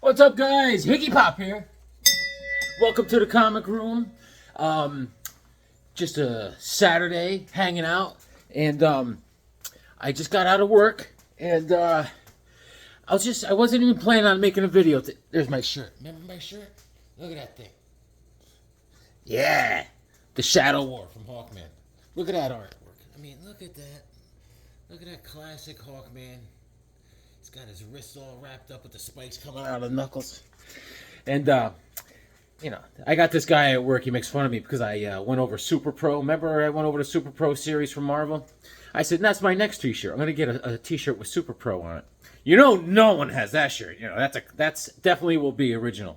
What's up, guys? Higgy Pop here. Welcome to the comic room. Just a Saturday hanging out, and I just got out of work, and I wasn't even planning on making a video. There's my shirt. Remember my shirt? Look at that thing. Yeah, the Shadow War from Hawkman. Look at that artwork. I mean, look at that. Look at that classic Hawkman. He's got his wrists all wrapped up with the spikes coming out of the knuckles. And, I got this guy at work. He makes fun of me because I went over Super Pro. Remember I went over the Super Pro series from Marvel? I said, that's my next t-shirt. I'm going to get a t-shirt with Super Pro on it. No one has that shirt. That's definitely will be original.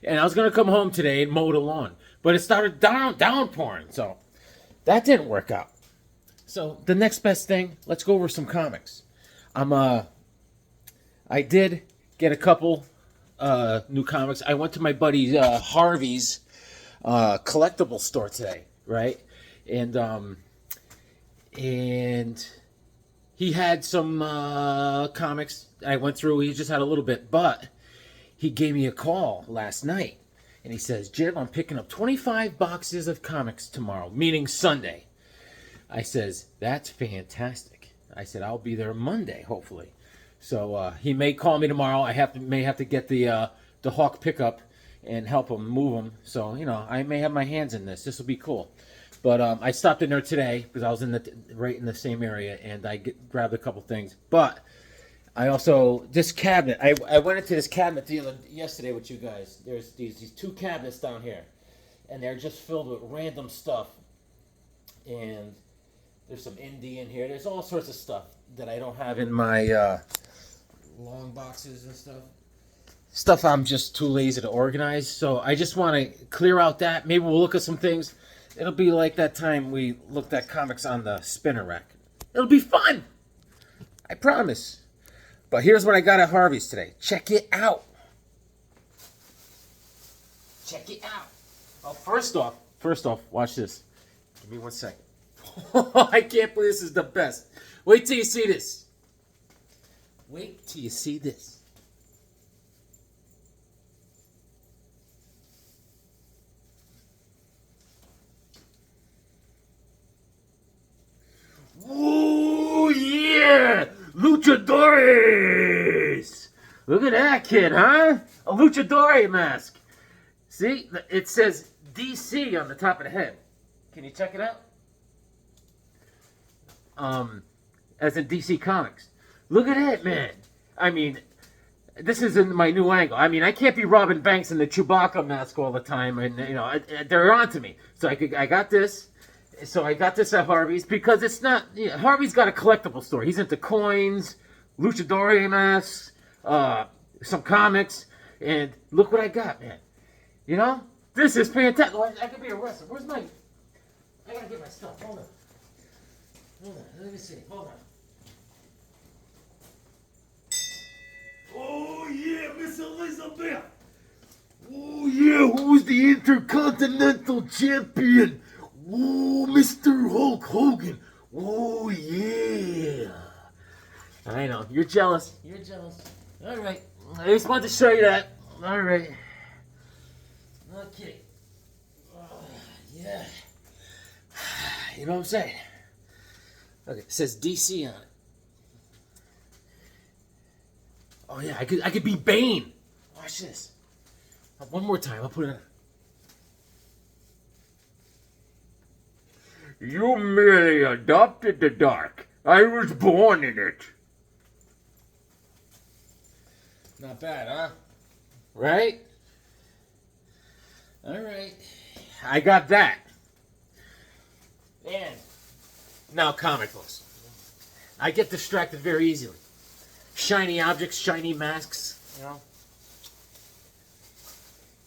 And I was going to come home today and mow the lawn. But it started downpouring. So that didn't work out. So the next best thing, let's go over some comics. I did get a couple new comics. I went to my buddy Harvey's collectible store today, right? And he had some comics. I went through. He just had a little bit, but he gave me a call last night, and he says, "Jim, I'm picking up 25 boxes of comics tomorrow, meaning Sunday." I says, "That's fantastic." I said, "I'll be there Monday, hopefully." So he may call me tomorrow. May have to get the Hawk pickup and help him move them. So I may have my hands in this. This will be cool. But I stopped in there today because I was right in the same area, and I grabbed a couple things. But I also this cabinet. I went into this cabinet yesterday with you guys. There's these two cabinets down here, and they're just filled with random stuff. And there's some indie in here. There's all sorts of stuff that I don't have in my long boxes and stuff. Stuff I'm just too lazy to organize. So I just want to clear out that. Maybe we'll look at some things. It'll be like that time we looked at comics on the spinner rack. It'll be fun. I promise. But here's what I got at Harvey's today. Check it out. Check it out. Oh, first off, watch this. Give me 1 second. I can't believe this is the best. Wait till you see this. Wait till you see this. Ooh, yeah! Luchadores! Look at that kid, huh? A luchador mask. See? It says DC on the top of the head. Can you check it out? As in DC Comics. Look at it, man. I mean, this is in my new angle. I mean, I can't be Robin Banks in the Chewbacca mask all the time, and they're onto me. So I got this. So I got this at Harvey's because it's not. Harvey's got a collectible store. He's into coins, luchador masks, some comics, and look what I got, man. This is fantastic. I could be a wrestler. Where's my? I gotta get my stuff. Hold on. Let me see. Hold on. Oh, yeah, Miss Elizabeth. Oh, yeah, who's the Intercontinental Champion? Oh, Mr. Hulk Hogan. Oh, yeah. I know. You're jealous. All right. I just wanted to show you that. All right. Okay. Yeah. You know what I'm saying? Okay, it says DC on it. Oh yeah, I could be Bane. Watch this. One more time, I'll put it on. You merely adopted the dark. I was born in it. Not bad, huh? Right? Alright. I got that. And now comic books. I get distracted very easily. Shiny objects, shiny masks,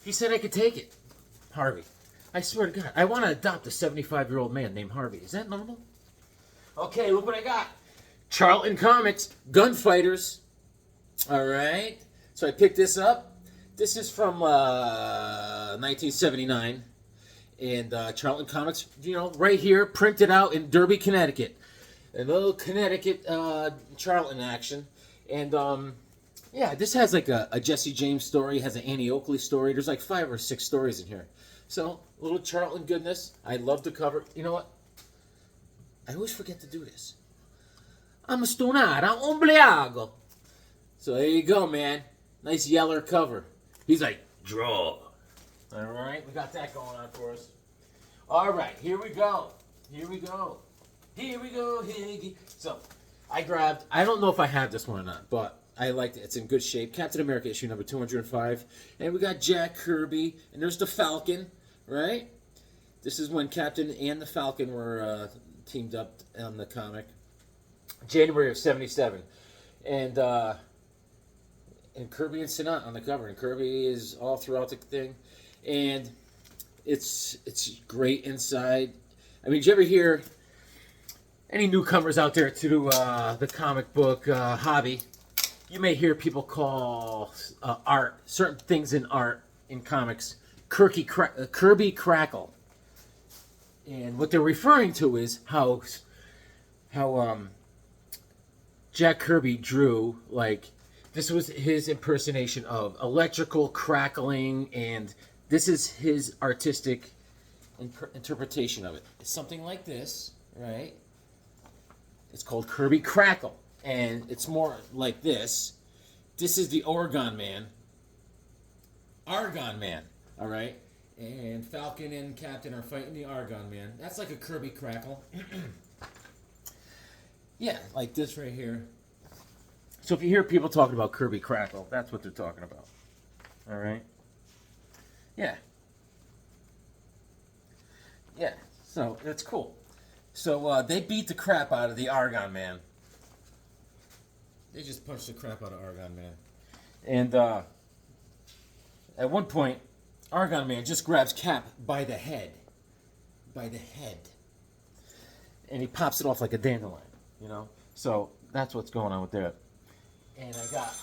He said I could take it. Harvey. I swear to God, I want to adopt a 75-year-old man named Harvey. Is that normal? Okay, look what I got. Charlton Comics, Gunfighters. All right. So I picked this up. This is from 1979. And Charlton Comics, right here, printed out in Derby, Connecticut. A little Connecticut Charlton action. And Yeah, this has like a Jesse James story, has an Annie Oakley story. There's like 5 or 6 stories in here. So, a little Charlton goodness. I love the cover. You know what? I always forget to do this. I'm a stonata ombliago. So there you go, man. Nice yeller cover. He's like, draw. All right, we got that going on for us. All right, here we go. Here we go. Here we go, Higgy. So, I grabbed, I don't know if I have this one or not, but I liked it. It's in good shape. Captain America issue number 205. And we got Jack Kirby. And there's the Falcon, right? This is when Captain and the Falcon were teamed up on the comic. January of 77. And Kirby and Sinat on the cover. And Kirby is all throughout the thing. And it's great inside. I mean, did you ever hear any newcomers out there to the comic book hobby? You may hear people call art, certain things in art, in comics, Kirby crackle. And what they're referring to is how Jack Kirby drew, like, this was his impersonation of electrical crackling, and this is his artistic interpretation of it. It's something like this, right? It's called Kirby Crackle. And it's more like this. This is the Argon Man. Argon Man. Alright? And Falcon and Captain are fighting the Argon Man. That's like a Kirby Crackle. Yeah, like this right here. So if you hear people talking about Kirby Crackle, that's what they're talking about. Alright? Yeah. Yeah, so that's cool. So they beat the crap out of the Argon Man. They just punched the crap out of Argon Man. And at one point, Argon Man just grabs Cap by the head. By the head. And he pops it off like a dandelion, you know? So that's what's going on with that. And I got...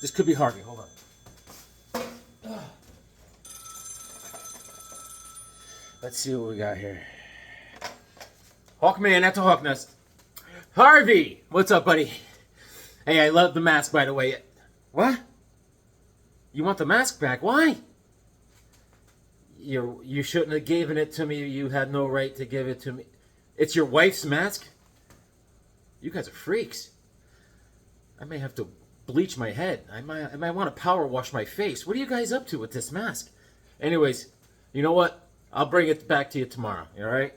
This could be Harvey. Hold on. Let's see what we got here. Hawkman at the Hawknest. Harvey! What's up, buddy? Hey, I love the mask, by the way. What? You want the mask back? Why? You shouldn't have given it to me. You had no right to give it to me. It's your wife's mask? You guys are freaks. I may have to bleach my head. I might want to power wash my face. What are you guys up to with this mask? Anyways, you know what? I'll bring it back to you tomorrow, all right?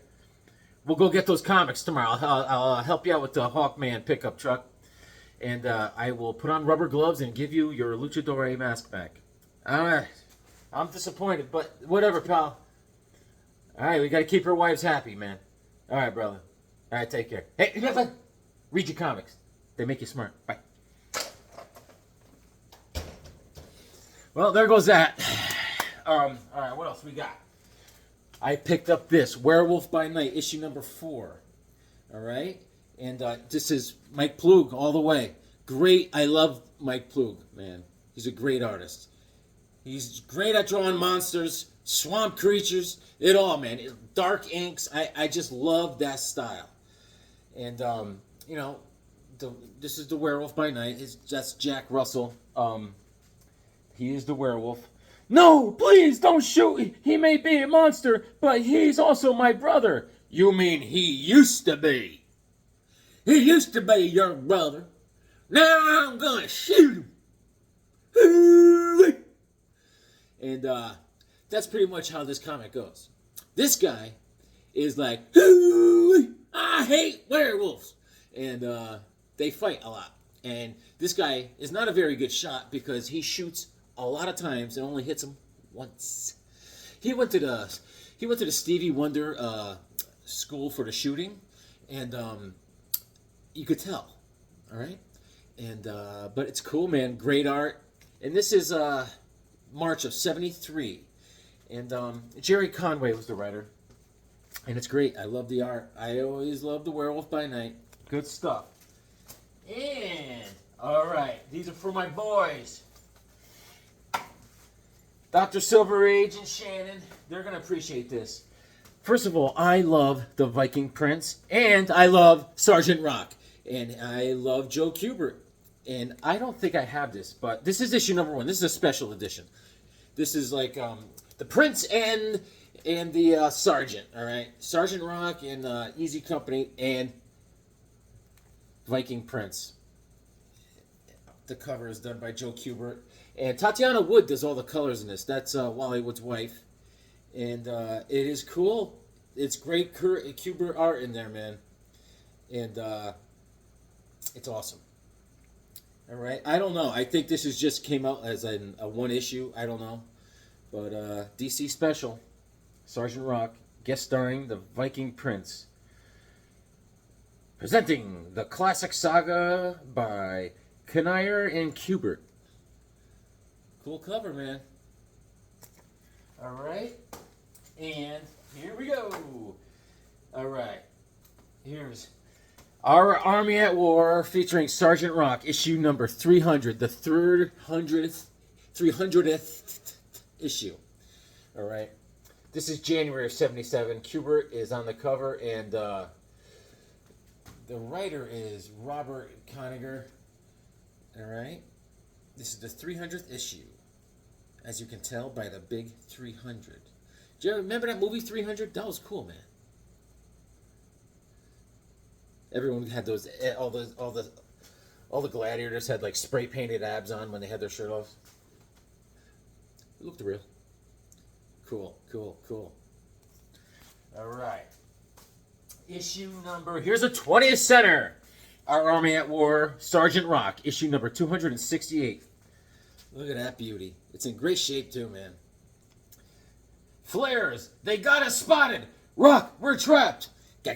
We'll go get those comics tomorrow. I'll help you out with the Hawkman pickup truck. And I will put on rubber gloves and give you your Luchador mask back. All right. I'm disappointed, but whatever, pal. All right, we got to keep our wives happy, man. All right, brother. All right, take care. Hey, read your comics. They make you smart. Bye. Well, there goes that. All right, what else we got? I picked up this, Werewolf by Night, issue number 4. All right? And this is Mike Plug all the way. Great. I love Mike Plug, man. He's a great artist. He's great at drawing monsters, swamp creatures, it all, man. Dark inks. I just love that style. And, you know, this is the Werewolf by Night. That's Jack Russell. He is the werewolf. No, please don't shoot. He may be a monster, but he's also my brother. You mean he used to be? He used to be your brother. Now I'm gonna shoot him. And that's pretty much how this comic goes. This guy is like, I hate werewolves. And they fight a lot. And this guy is not a very good shot because he shoots a lot of times and only hits him once. He went to the Stevie Wonder school for the shooting, and you could tell. All right, and but it's cool, man. Great art, and this is March of '73, and Jerry Conway was the writer, and it's great. I love the art. I always love the Werewolf by Night. Good stuff. And all right, these are for my boys. Dr. Silver Age and Shannon, they're going to appreciate this. First of all, I love the Viking Prince, and I love Sergeant Rock, and I love Joe Kubert. And I don't think I have this, but this is issue number 1. This is a special edition. This is like the Prince and the Sergeant. All right, Sergeant Rock and Easy Company and Viking Prince. The cover is done by Joe Kubert. And Tatiana Wood does all the colors in this. That's Wally Wood's wife. And it is cool. It's great Kubert art in there, man. And it's awesome. All right. I don't know. I think this is just came out as a one issue. I don't know. But DC Special. Sergeant Rock. Guest starring the Viking Prince. Presenting the classic saga by Knier and Kubert. Cool cover, man. All right. And here we go. All right. Here's Our Army at War featuring Sergeant Rock, issue number 300, the 300th issue. All right. This is January of 77. Kubert is on the cover, and the writer is Robert Knier. All right. This is the 300th issue, as you can tell by the big 300. Do you remember that movie 300? That was cool, man. Everyone had those, all the gladiators had like spray painted abs on when they had their shirt off. It looked real. Cool. All right. Issue number, here's a 20th center. Our Army at War, Sergeant Rock, issue number 268. Look at that beauty. It's in great shape too, man. Flares, they got us spotted. Rock, we're trapped. Gah.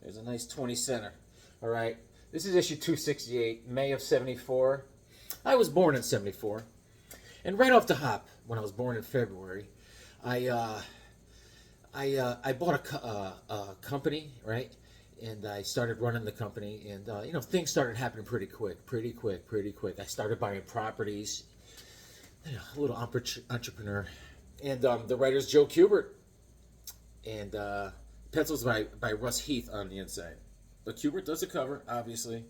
There's a nice 20 center. All right. This is issue 268, May of 74. I was born in 74. And right off the hop, when I was born in February, I bought a company, right? And I started running the company, and things started happening pretty quick. I started buying properties, a little entrepreneur, and the writer's Joe Kubert, and pencils by Russ Heath on the inside. But Kubert does the cover, obviously.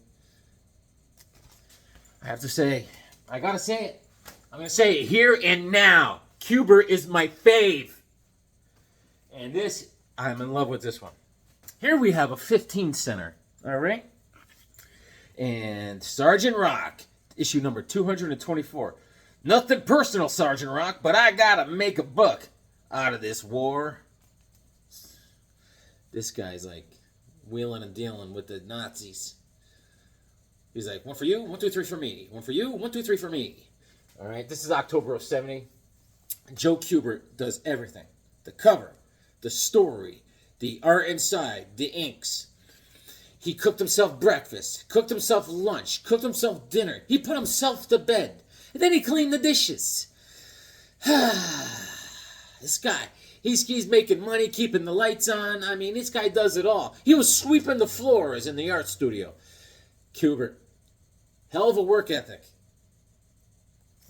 I have to say, I gotta say it. I'm gonna say it here and now. Kubert is my fave, and this, I'm in love with this one. Here we have a 15 center, all right? And Sergeant Rock, issue number 224. Nothing personal, Sergeant Rock, but I gotta make a buck out of this war. This guy's like wheeling and dealing with the Nazis. He's like, 1 for you, 1, 2, 3 for me. 1 for you, 1, 2, 3 for me. All right, this is October of 70. Joe Kubert does everything. The cover, the story, the art inside, the inks. He cooked himself breakfast, cooked himself lunch, cooked himself dinner. He put himself to bed. And then he cleaned the dishes. This guy, he's making money, keeping the lights on. I mean, this guy does it all. He was sweeping the floors in the art studio. Kubert, hell of a work ethic.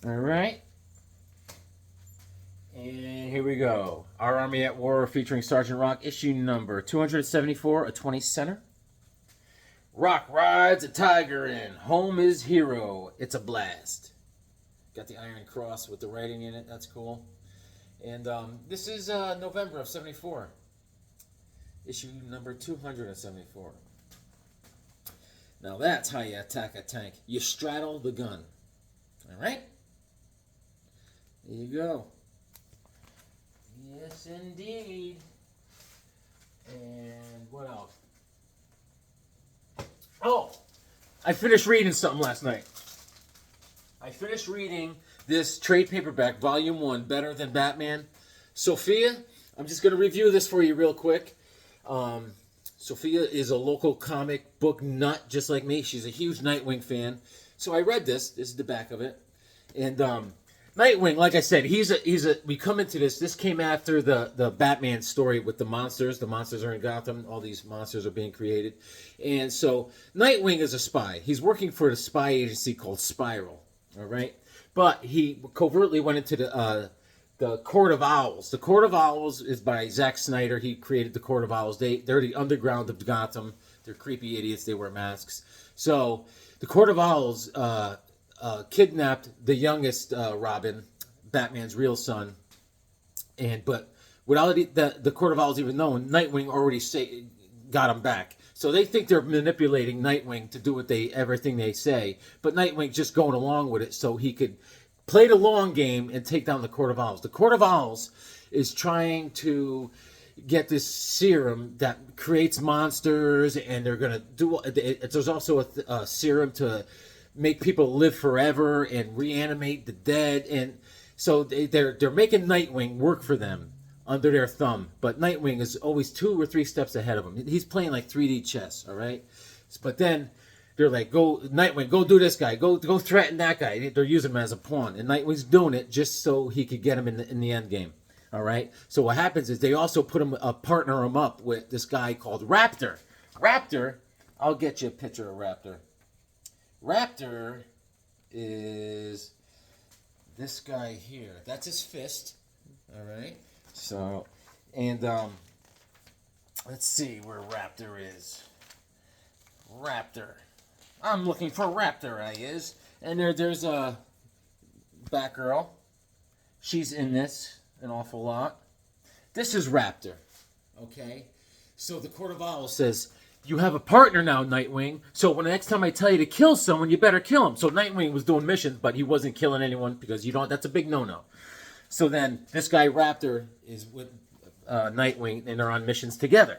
All right. And here we go. Our Army at War featuring Sergeant Rock, issue number 274, a 20 center. Rock rides a tiger in. Home is hero. It's a blast. Got the Iron Cross with the writing in it. That's cool. And this is November of 74. Issue number 274. Now that's how you attack a tank. You straddle the gun. All right? There you go. Yes, indeed. And what else? Oh, I finished reading something last night. I finished reading this trade paperback, Volume 1, Better Than Batman. Sophia, I'm just going to review this for you real quick. Sophia is a local comic book nut just like me. She's a huge Nightwing fan. So I read this. This is the back of it. And Nightwing, like I said, we come into this. This came after the Batman story with the monsters. The monsters are in Gotham. All these monsters are being created. And so Nightwing is a spy. He's working for a spy agency called Spiral. All right? But he covertly went into the Court of Owls. The Court of Owls is by Zack Snyder. He created the Court of Owls. They're the underground of Gotham. They're creepy idiots. They wear masks. So the Court of Owls kidnapped the youngest Robin, Batman's real son, but without the Court of Owls even knowing, Nightwing already got him back. So they think they're manipulating Nightwing to do everything they say, but Nightwing just going along with it so he could play the long game and take down the Court of Owls. The Court of Owls is trying to get this serum that creates monsters, and they're gonna do. There's also a serum to make people live forever and reanimate the dead, and so they're making Nightwing work for them under their thumb. But Nightwing is always 2 or 3 steps ahead of him. He's playing like 3D chess, all right? But then they're like, go, Nightwing, go do this guy. Go threaten that guy. They're using him as a pawn. And Nightwing's doing it just so he could get him in the end game, all right? So what happens is they also partner him up with this guy called Raptor. Raptor, I'll get you a picture of Raptor. Raptor is this guy here. That's his fist, all right? So, and let's see where Raptor is. Raptor. I'm looking for Raptor, I is. And there's a Batgirl. She's in this an awful lot. This is Raptor, okay? So the Court of Owls says, you have a partner now, Nightwing. So when the next time I tell you to kill someone, you better kill him. So Nightwing was doing missions, but he wasn't killing anyone because that's a big no-no. So then this guy Raptor is with Nightwing, and they're on missions together.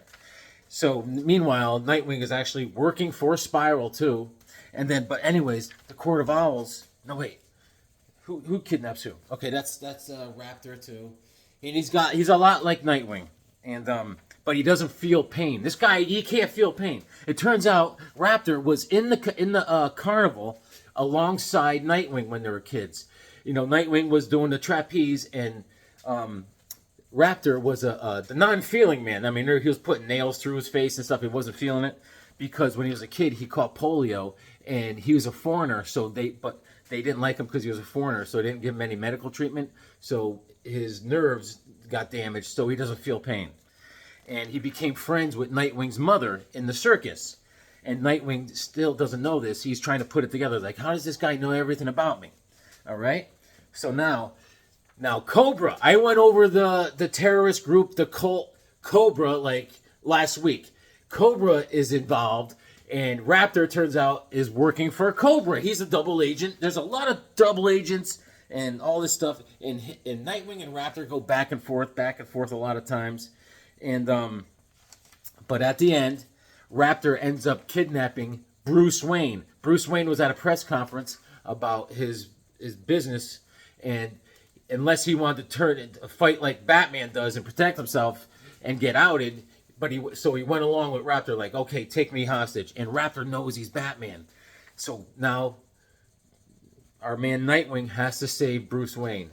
So meanwhile, Nightwing is actually working for Spiral too. And then, but anyways, the Court of Owls. No wait, who kidnaps who? Okay, that's Raptor too, and he's a lot like Nightwing, and but he doesn't feel pain. This guy, he can't feel pain. It turns out Raptor was in the carnival alongside Nightwing when they were kids. You know, Nightwing was doing the trapeze, and Raptor was the non-feeling man. I mean, he was putting nails through his face and stuff. He wasn't feeling it because when he was a kid, he caught polio, and he was a foreigner. So they didn't like him because he was a foreigner, so they didn't give him any medical treatment. So his nerves got damaged, so he doesn't feel pain. And he became friends with Nightwing's mother in the circus. And Nightwing still doesn't know this. He's trying to put it together. Like, how does this guy know everything about me? All right? So now Cobra. I went over the terrorist group, the cult Cobra, like last week. Cobra is involved, and Raptor, turns out, is working for Cobra. He's a double agent. There's a lot of double agents and all this stuff. And Nightwing and Raptor go back and forth a lot of times. And but at the end, Raptor ends up kidnapping Bruce Wayne. Bruce Wayne was at a press conference about his business, and unless he wanted to fight like Batman does and protect himself and get outed, but he went along with Raptor, like, okay, take me hostage. And Raptor knows he's Batman. So now our man Nightwing has to save Bruce Wayne,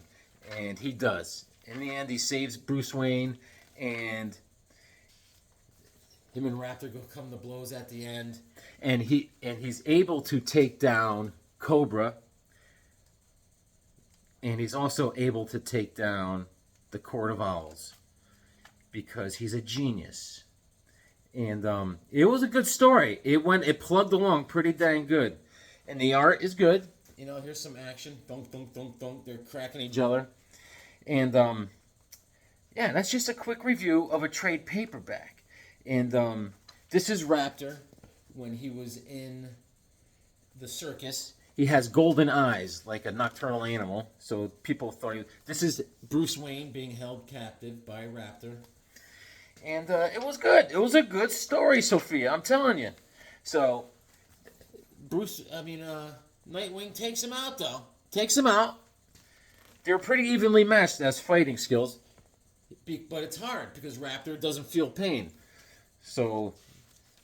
and he does. In the end, he saves Bruce Wayne, and him and Raptor come to blows at the end, and he's able to take down Cobra. And he's also able to take down the Court of Owls because he's a genius. And it was a good story. It plugged along pretty dang good. And the art is good. You know, here's some action. Dunk, dunk, dunk, dunk. They're cracking each other. And yeah, that's just a quick review of a trade paperback. And this is Raptor when he was in the circus. He has golden eyes, like a nocturnal animal. So people thought this is Bruce Wayne being held captive by Raptor. And it was good. It was a good story, Sophia. I'm telling you. So Nightwing takes him out, though. Takes him out. They're pretty evenly matched as fighting skills. But it's hard because Raptor doesn't feel pain. So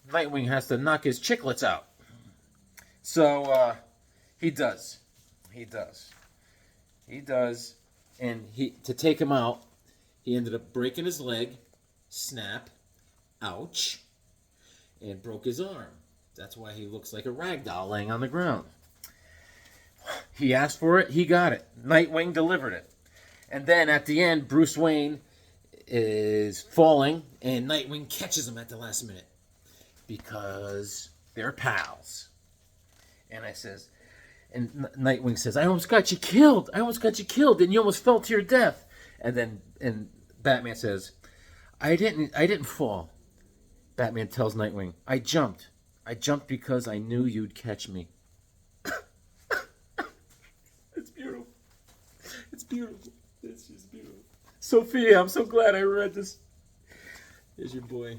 Nightwing has to knock his chiclets out. So he does. And to take him out, he ended up breaking his leg, snap, ouch, and broke his arm. That's why he looks like a rag doll laying on the ground. He asked for it, he got it. Nightwing delivered it. And then at the end, Bruce Wayne is falling, and Nightwing catches him at the last minute because they're pals. And I says, and Nightwing says, I almost got you killed. I almost got you killed, and you almost fell to your death. And Batman says, I didn't fall. Batman tells Nightwing, I jumped. I jumped because I knew you'd catch me. It's beautiful. It's beautiful. It's just beautiful. Sophia, I'm so glad I read this. There's your boy.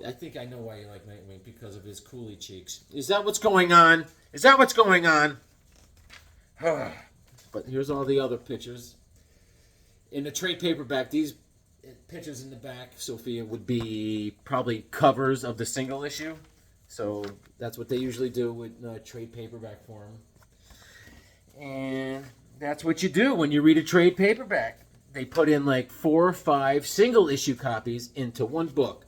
I think I know why you like Nightwing, because of his coolie cheeks. Is that what's going on? Is that what's going on? But here's all the other pictures. In the trade paperback, these pictures in the back, Sophia, would be probably covers of the single issue. So that's what they usually do with trade paperback form. And that's what you do when you read a trade paperback. They put in like 4 or 5 single issue copies into one book.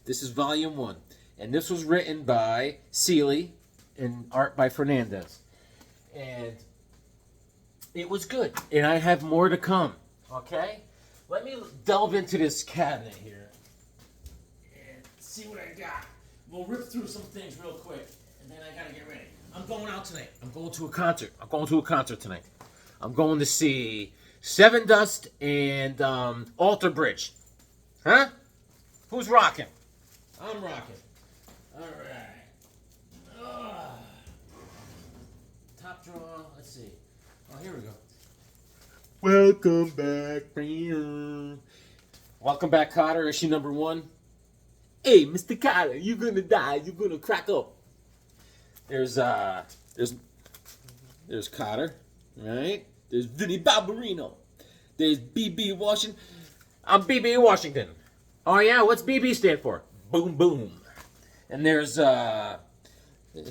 This is volume 1. And this was written by Seeley and art by Fernandez. And it was good. And I have more to come. Okay? Let me delve into this cabinet here and see what I got. We'll rip through some things real quick, and then I gotta get ready. I'm going out tonight. I'm going to a concert. I'm going to a concert tonight. I'm going to see Seven Dust and Alter Bridge. Huh? Who's rocking? I'm rocking. All right. Top drawer. Let's see. Oh, here we go. Welcome back, friend. Welcome back, Cotter. Issue number 1. Hey, Mr. Cotter, you're gonna die. You're gonna crack up. There's Cotter, right? There's Vinny Barbarino. There's BB Washington. I'm BB Washington. Oh yeah, what's BB stand for? Boom boom. And there's there he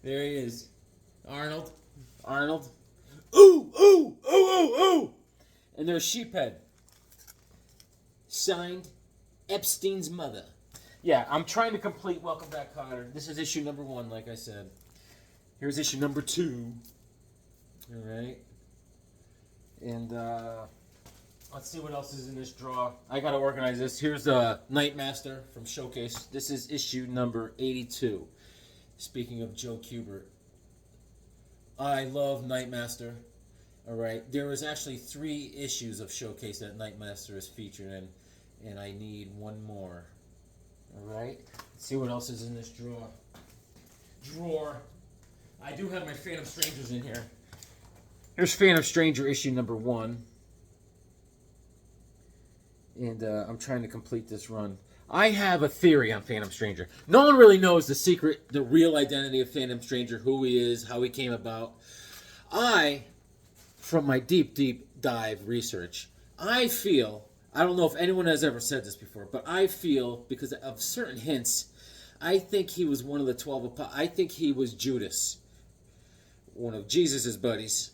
is, Arnold. Ooh, ooh, ooh, ooh, ooh. And there's Sheephead. Signed, Epstein's mother. Yeah, I'm trying to complete Welcome Back, Cotter. This is issue number 1, like I said. Here's issue number 2. All right. And let's see what else is in this drawer. I got to organize this. Here's Nightmaster from Showcase. This is issue number 82. Speaking of Joe Kubert. I love Nightmaster. All right, there was actually 3 issues of Showcase that Nightmaster is featured in, and I need 1 more. All right, let's see what else is in this drawer. I do have my Phantom Strangers in here. Here's Phantom Stranger issue number 1, and I'm trying to complete this run. I have a theory on Phantom Stranger. No one really knows the secret, the real identity of Phantom Stranger, who he is, how he came about. From my deep dive research, I feel, I don't know if anyone has ever said this before, but I feel, because of certain hints, I think he was one of the 12 apostles. I think he was Judas, one of Jesus' buddies.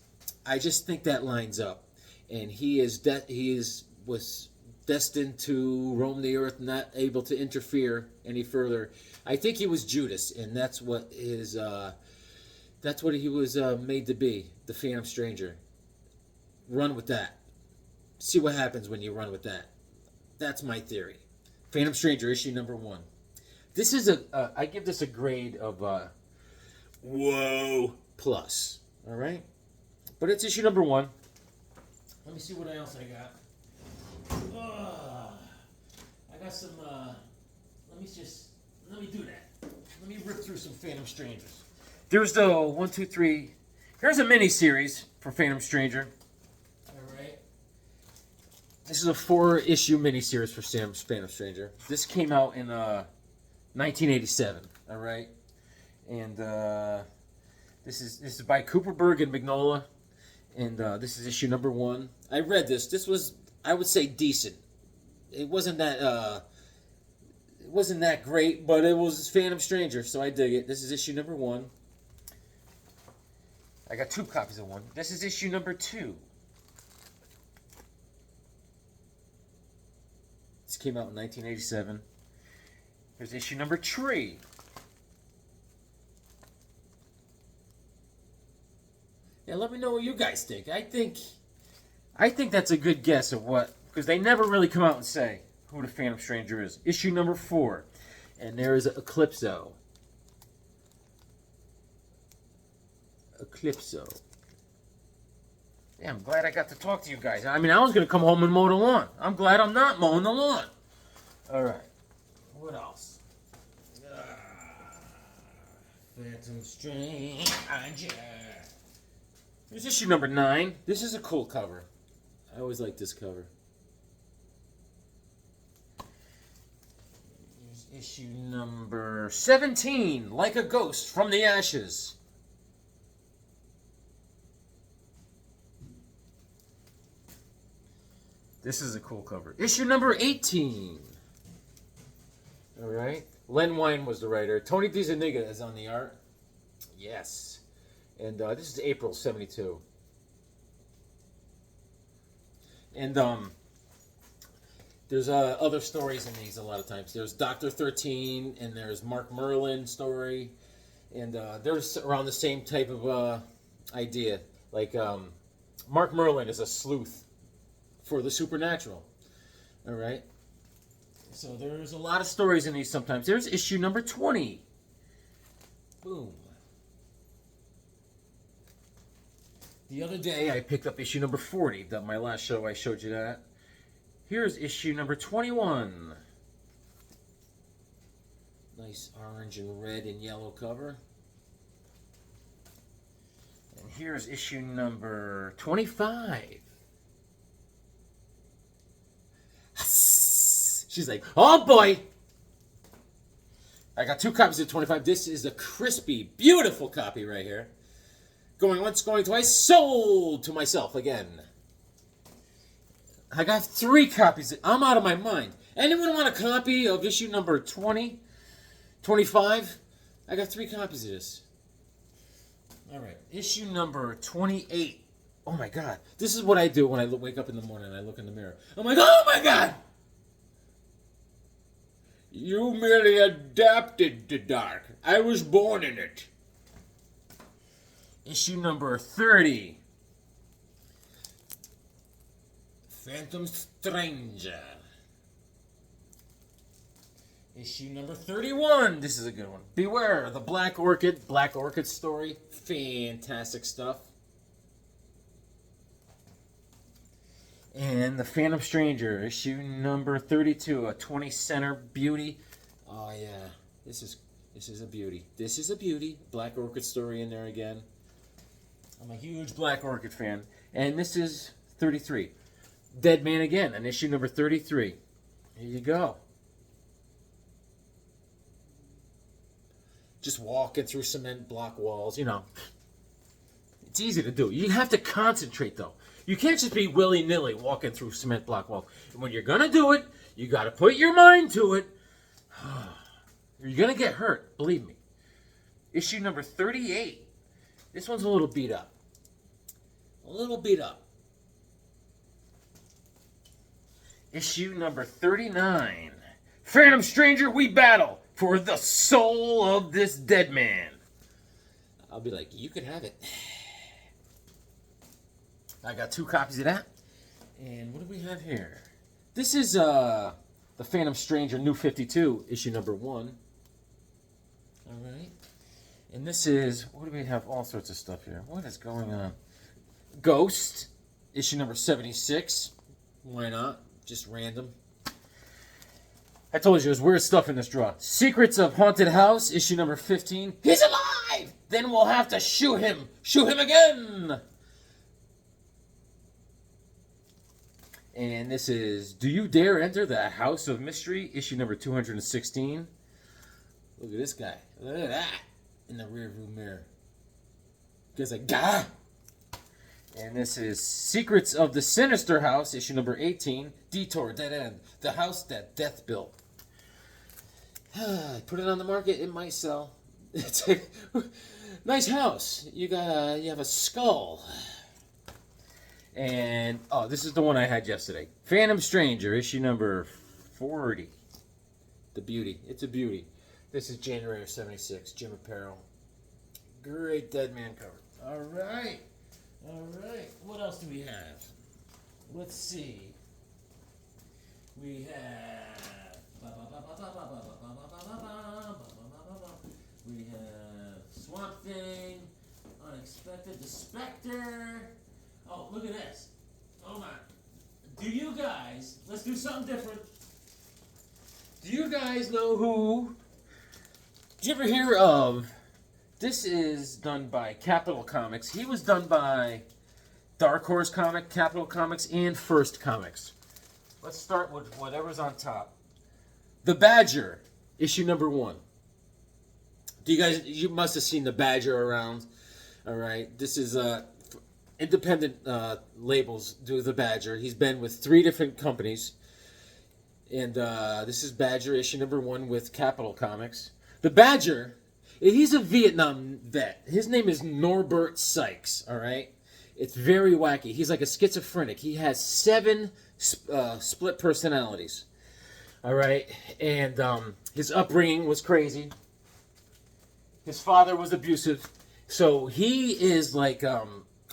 I just think that lines up. And he was destined to roam the earth, not able to interfere any further. I think he was Judas, and that's what he was made to be, the Phantom Stranger. Run with that. See what happens when you run with that. That's my theory. Phantom Stranger, issue number 1. This is I give this a grade of whoa plus. All right, but it's issue number 1. Let me see what else I got. I got some. Let me do that. Let me rip through some Phantom Strangers. There's the 1, 2, 3. Here's a mini series for Phantom Stranger. This is a 4-issue miniseries for Phantom Stranger. This came out in 1987. All right, and this is by Kubert and Mignola, and this is issue number 1. I read this. This was, I would say, decent. It wasn't that great, but it was Phantom Stranger, so I dig it. This is issue number 1. I got 2 copies of 1. This is issue number 2. This came out in 1987. Here's issue number 3. Yeah, let me know what you guys think. I think that's a good guess of what, because they never really come out and say who the Phantom Stranger is. Issue number 4. And there is Eclipso. Eclipso. Yeah, I'm glad I got to talk to you guys. I mean, I was going to come home and mow the lawn. I'm glad I'm not mowing the lawn. All right. What else? Phantom Stranger. Here's issue number 9. This is a cool cover. I always like this cover. Here's issue number 17. Like a Ghost from the Ashes. This is a cool cover. Issue number 18. All right. Len Wein was the writer. Tony DiZuniga is on the art. Yes. And this is April 72. And there's other stories in these a lot of times. There's Dr. 13 and there's Mark Merlin story. And they're around the same type of idea. Like Mark Merlin is a sleuth for the supernatural. All right. So there's a lot of stories in these sometimes. There's issue number 20. Boom. The other day I picked up issue number 40. My last show I showed you that. Here's issue number 21. Nice orange and red and yellow cover. And here's issue number 25. She's like, oh boy! I got 2 copies of 25. This is a crispy, beautiful copy right here. Going once, going twice, sold to myself again. I got 3 copies. I'm out of my mind. Anyone want a copy of issue number 20? 25? I got 3 copies of this. All right. Issue number 28. Oh my God. This is what I do when I wake up in the morning and I look in the mirror. I'm like, oh my God! You merely adapted to dark. I was born in it. Issue number 30. Phantom Stranger. Issue number 31. This is a good one. Beware the Black Orchid. Black Orchid story. Fantastic stuff. And the Phantom Stranger, issue number 32, a 20-center beauty. Oh yeah, this is a beauty. This is a beauty. Black Orchid story in there again. I'm a huge Black Orchid fan. And this is 33. Dead Man Again, an issue number 33. Here you go. Just walking through cement block walls, you know. It's easy to do. You have to concentrate though. You can't just be willy-nilly walking through cement block walls. When you're going to do it, you got to put your mind to it. You're going to get hurt, believe me. Issue number 38. This one's a little beat up. A little beat up. Issue number 39. Phantom Stranger, we battle for the soul of this dead man. I'll be like, you can have it. I got 2 copies of that. And what do we have here? This is the Phantom Stranger New 52, issue number 1. All right. And this is, what do we have? All sorts of stuff here. What is going on? Ghost, issue number 76. Why not? Just random. I told you there's weird stuff in this drawer. Secrets of Haunted House, issue number 15. He's alive! Then we'll have to shoot him. Shoot him again! And this is Do You Dare Enter the House of Mystery, issue number 216. Look at this guy. Look at that in the rearview mirror. Guy's like, gah! And this is Secrets of the Sinister House, issue number 18. Detour, Dead End. The house that death built. Put it on the market, it might sell. It's a nice house. You have a skull. And, oh, this is the one I had yesterday. Phantom Stranger, issue number 40. The beauty. It's a beauty. This is January of 76. Jim Apparel. Great Dead Man cover. All right. All right. What else do we have? Let's see. We have... We have Swamp Thing, unexpected. The Spectre. Oh, look at this. Hold on. Do you guys, let's do something different. Do you guys know who, did you ever hear of, this is done by Capital Comics. He was done by Dark Horse Comic, Capital Comics, and First Comics. Let's start with whatever's on top. The Badger, issue number 1. Do you guys, you must have seen the Badger around. All right, this is independent labels do the Badger. He's been with 3 different companies. And this is Badger issue number 1 with Capital Comics. The Badger, he's a Vietnam vet. His name is Norbert Sykes, all right? It's very wacky. He's like a schizophrenic. He has 7 split personalities, all right? And his upbringing was crazy. His father was abusive. So he is like,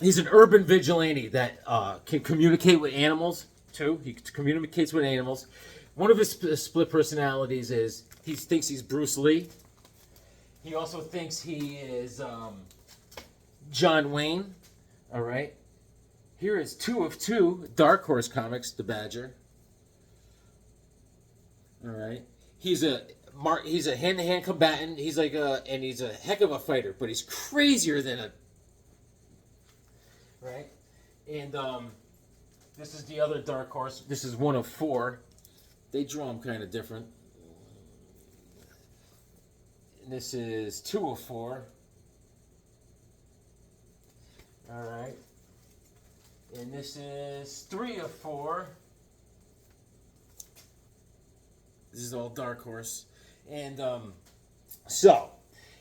he's an urban vigilante that can communicate with animals, too. He communicates with animals. One of his split personalities is he thinks he's Bruce Lee. He also thinks he is John Wayne. All right. Here is 2 of 2, Dark Horse Comics, the Badger. All right. He's a hand-to-hand combatant. He's like and he's a heck of a fighter, but he's crazier than a. Right. And this is the other Dark Horse. This is 1 of 4. They draw him kind of different. And this is 2 of 4. All right. And this is 3 of 4. This is all Dark Horse. And so,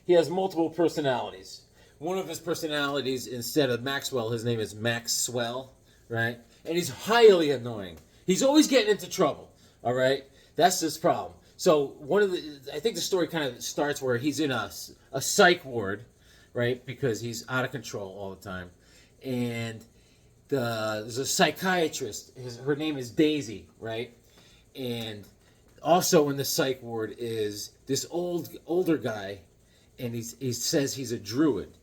he has multiple personalities. One of his personalities, instead of Maxwell, his name is Maxwell, right? And he's highly annoying. He's always getting into trouble. All right, that's his problem. So I think the story kind of starts where he's in a psych ward, right? Because he's out of control all the time, and there's a psychiatrist. Her name is Daisy, right? And also in the psych ward is this older guy, and he says he's a druid,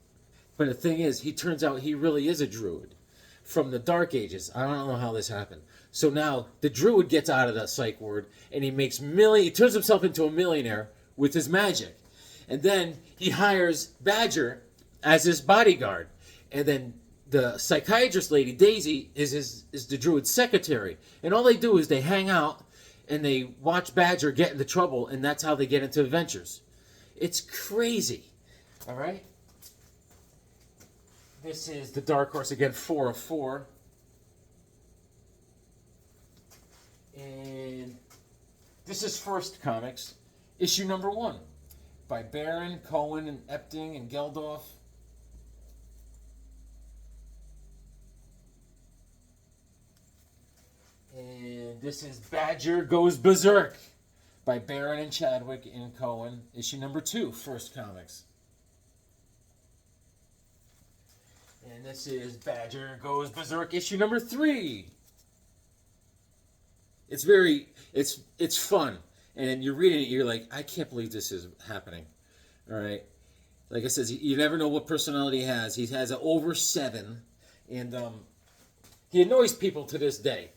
but the thing is, he turns out he really is a druid from the Dark Ages. I don't know how this happened. So now the druid gets out of the psych ward and he turns himself into a millionaire with his magic. And then he hires Badger as his bodyguard. And then the psychiatrist lady, Daisy, is the druid's secretary. And all they do is they hang out and they watch Badger get into trouble, and that's how they get into adventures. It's crazy. All right? This is the Dark Horse again, 4 of 4. And this is First Comics, issue number 1, by Barron, Cohen, and Epting, and Geldof. And this is Badger Goes Berserk, by Barron and Chadwick and Cohen, issue number 2, First Comics. And this is Badger Goes Berserk, issue number 3. It's fun, and you're reading it, you're like, I can't believe this is happening. All right, like I said, you never know what personality he has. He has an over 7, and he annoys people to this day.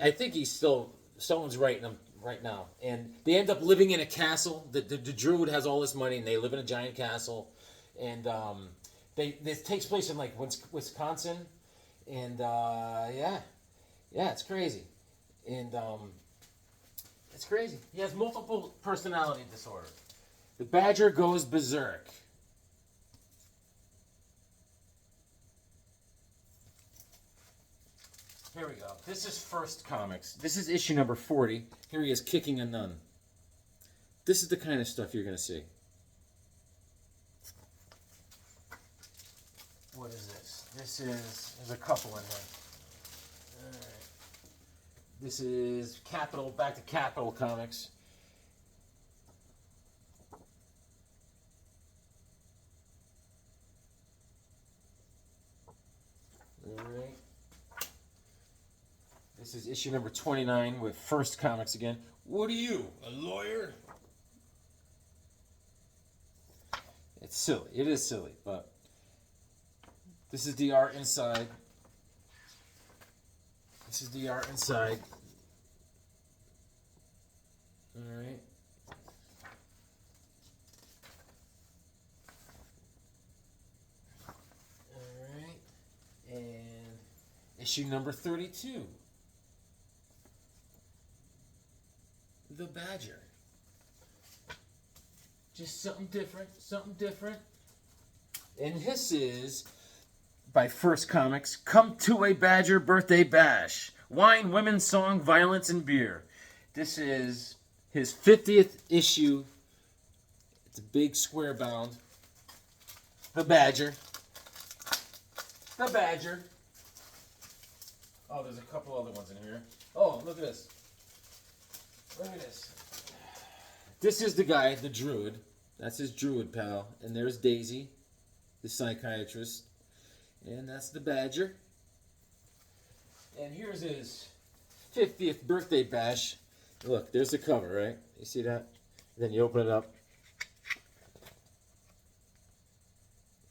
I think someone's writing him right now, and they end up living in a castle. The druid has all this money, and they live in a giant castle, and this takes place in like Wisconsin, and yeah, it's crazy. And it's crazy. He has multiple personality disorder. The Badger Goes Berserk. Here we go. This is First Comics. This is issue number 40. Here he is kicking a nun. This is the kind of stuff you're going to see. What is this? There's a couple in here. All right. This is back to Capital Comics. All right. This is issue number 29 with First Comics again. What are you, a lawyer? It's silly. It is silly, but This is the art inside. This is the art inside. All right. All right. And issue number 32. The Badger. Just something different, something different. And this is by First Comics. Come to a Badger birthday bash. Wine, women's song, violence, and beer. This is his 50th issue. It's a big square bound. The Badger. The Badger. Oh, there's a couple other ones in here. Oh, look at this. Look at this. This is the guy, the druid. That's his druid pal. And there's Daisy, the psychiatrist. And that's the Badger. And here's his 50th birthday bash. Look, there's the cover, right? You see that? Then you open it up.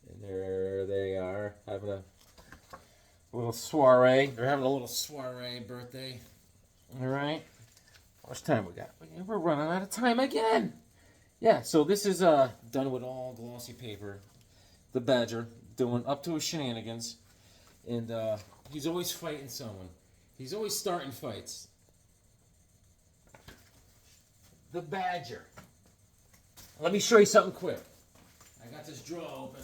And there they are, having a little soiree. They're having a little soiree birthday. All right. How much time we got? We're running out of time again. Yeah, so this is done with all glossy paper. The Badger doing up to his shenanigans. And he's always fighting someone. He's always starting fights. The Badger. Let me show you something quick. I got this drawer open.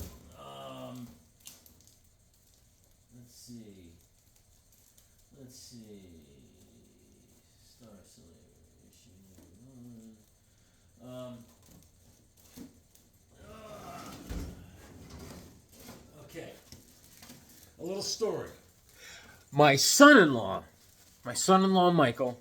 Let's see. Let's see. Star Slayer issue 1. Okay. A little story. My son-in-law Michael,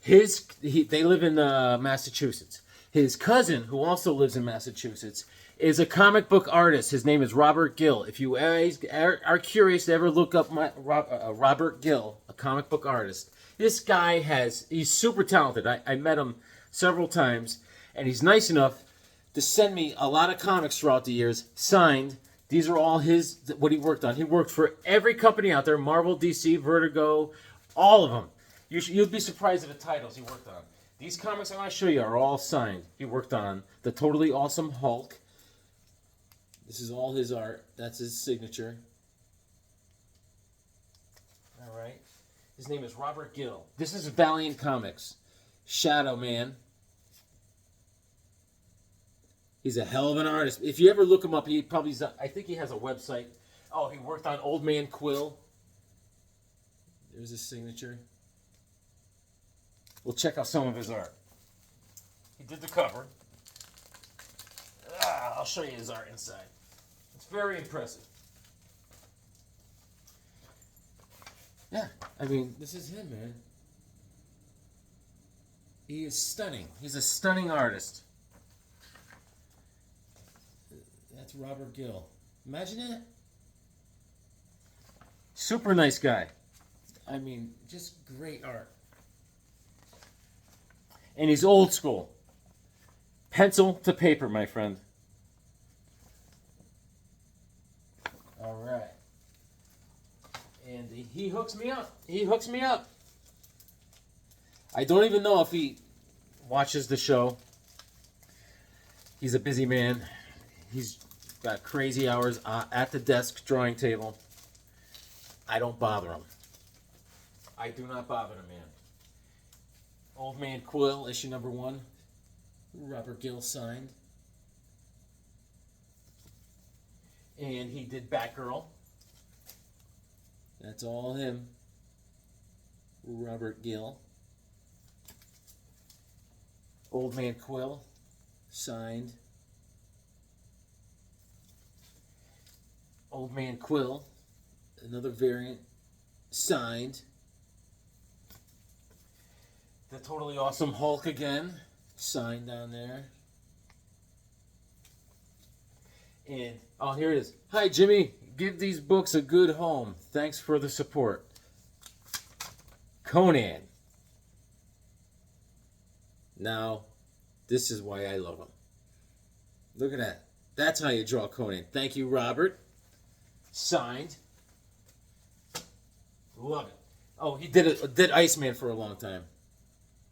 they live in Massachusetts. His cousin, who also lives in Massachusetts, is a comic book artist. His name is Robert Gill. If you are curious to ever look up Robert Gill, a comic book artist, this guy he's super talented. I met him several times, and he's nice enough to send me a lot of comics throughout the years, signed. These are all what he worked on. He worked for every company out there, Marvel, DC, Vertigo, all of them. You'd be surprised at the titles he worked on. These comics I'm going to show you are all signed. He worked on the Totally Awesome Hulk. This is all his art. That's his signature. All right. His name is Robert Gill. This is Valiant Comics. Shadow Man. He's a hell of an artist. If you ever look him up, I think he has a website. Oh, he worked on Old Man Quill. There's his signature. We'll check out some of his art. He did the cover. I'll show you his art inside. It's very impressive. Yeah, I mean, this is him, man. He is stunning. He's a stunning artist. That's Robert Gill. Imagine that. Super nice guy. I mean, just great art. And he's old school. Pencil to paper, my friend. All right. And he hooks me up. He hooks me up. I don't even know if he watches the show. He's a busy man. He's got crazy hours at the desk drawing table. I don't bother him. I do not bother the man. Old Man Quill, issue number 1. Robert Gill signed. And he did Batgirl. That's all him. Robert Gill. Old Man Quill, signed. Old Man Quill, another variant, signed. The Totally Awesome Hulk again, signed down there. And, oh, here it is. Hi, Jimmy. Give these books a good home. Thanks for the support. Conan. Now, this is why I love him. Look at that. That's how you draw Conan. Thank you, Robert. signed. Love it. Oh, he did Iceman for a long time.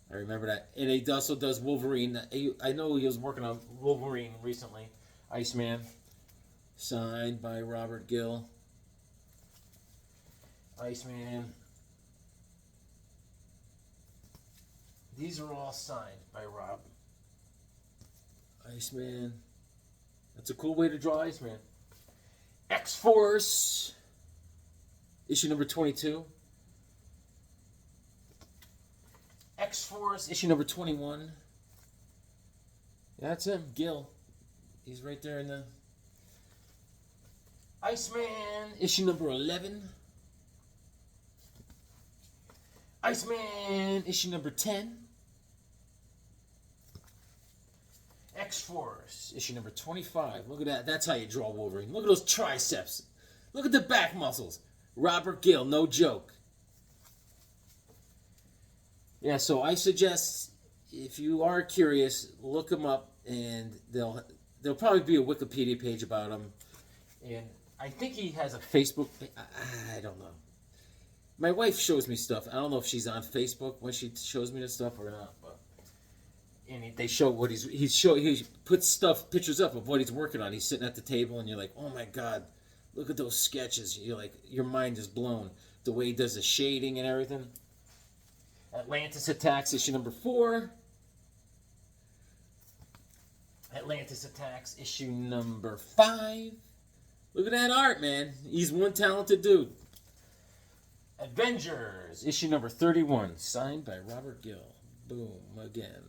I remember that. And he also does Wolverine. I know he was working on Wolverine recently. Iceman. Signed by Robert Gill. Iceman. These are all signed by Rob. Iceman. That's a cool way to draw Iceman. X-Force. Issue number 22. X-Force, issue number 21. That's him, Gil. He's right there in the... Iceman, issue number 11. Iceman, issue number 10. X-Force, issue number 25. Look at that. That's how you draw Wolverine. Look at those triceps. Look at the back muscles. Robert Gill, no joke. Yeah, so I suggest if you are curious, look him up, and there'll probably be a Wikipedia page about him. And I think he has a Facebook. I don't know. My wife shows me stuff. I don't know if she's on Facebook when she shows me this stuff or not. But and they show what he puts pictures up of what he's working on. He's sitting at the table, and you're like, oh my God, look at those sketches. You're like, your mind is blown. The way he does the shading and everything. Atlantis Attacks, issue number 4. Atlantis Attacks, issue number 5. Look at that art, man. He's one talented dude. Avengers, issue number 31, signed by Robert Gill. Boom, again.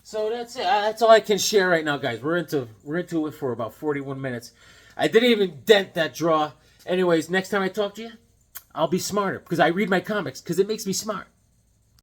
So that's it. That's all I can share right now, guys. We're into it for about 41 minutes. I didn't even dent that draw. Anyways, next time I talk to you, I'll be smarter because I read my comics because it makes me smart.